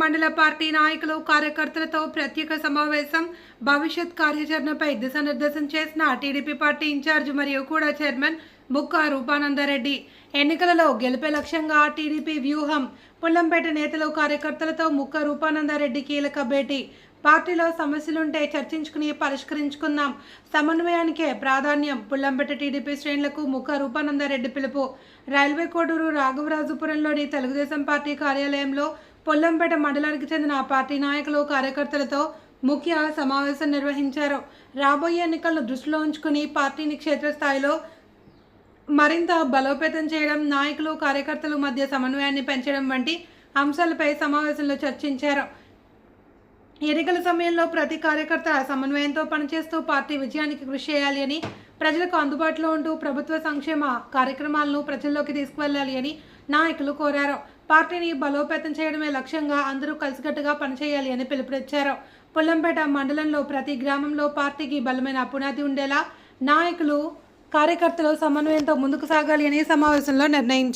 మండల పార్టీ నాయకులు కార్యకర్తలతో ప్రత్యేక సమావేశం. భవిష్యత్ కార్యాచరణపై దిశానిర్దేశం చేసిన టీడీపీ పార్టీ ఇన్ఛార్జ్ మరియు కూడా చైర్మన్ ముక్కా రూపానందరెడ్డి. ఎన్నికలలో గెలిపే లక్ష్యంగా టీడీపీ వ్యూహం. పుల్లంపేట నేతలు కార్యకర్తలతో ముక్కా రూపానందరెడ్డి కీలక భేటీ. పార్టీలో సమస్యలుంటే చర్చించుకుని పరిష్కరించుకుందాం, సమన్వయానికే ప్రాధాన్యం. పుల్లంపేట టీడీపీ శ్రేణులకు ముక్కా రూపానందరెడ్డి పిలుపు. రైల్వే కోడూరు రాఘవరాజుపురంలోని తెలుగుదేశం పార్టీ కార్యాలయంలో పుల్లంపేట మండలానికి చెందిన పార్టీ నాయకులు కార్యకర్తలతో ముఖ్య సమావేశం నిర్వహించారు. రాబోయే ఎన్నికలను దృష్టిలో ఉంచుకుని పార్టీని క్షేత్రస్థాయిలో మరింత బలోపేతం చేయడం, నాయకులు కార్యకర్తల మధ్య సమన్వయాన్ని పెంచడం వంటి అంశాలపై సమావేశంలో చర్చించారు. ఎన్నికల సమయంలో ప్రతి కార్యకర్త సమన్వయంతో పనిచేస్తూ పార్టీ విజయానికి కృషి చేయాలి అని, ప్రజలకు అందుబాటులో ఉంటూ ప్రభుత్వ సంక్షేమ కార్యక్రమాలను ప్రజల్లోకి తీసుకువెళ్లాలి అని నాయకులు కోరారు. పార్టీని బలోపేతం చేయడమే లక్ష్యంగా అందరూ కలిసికట్టుగా పనిచేయాలి అని పిలుపునిచ్చారు. పుల్లంపేట మండలంలో ప్రతి గ్రామంలో పార్టీకి బలమైన పునాది ఉండేలా నాయకులు కార్యకర్తలు సమన్వయంతో ముందుకు సాగాలి అని సమావేశంలో నిర్ణయించారు.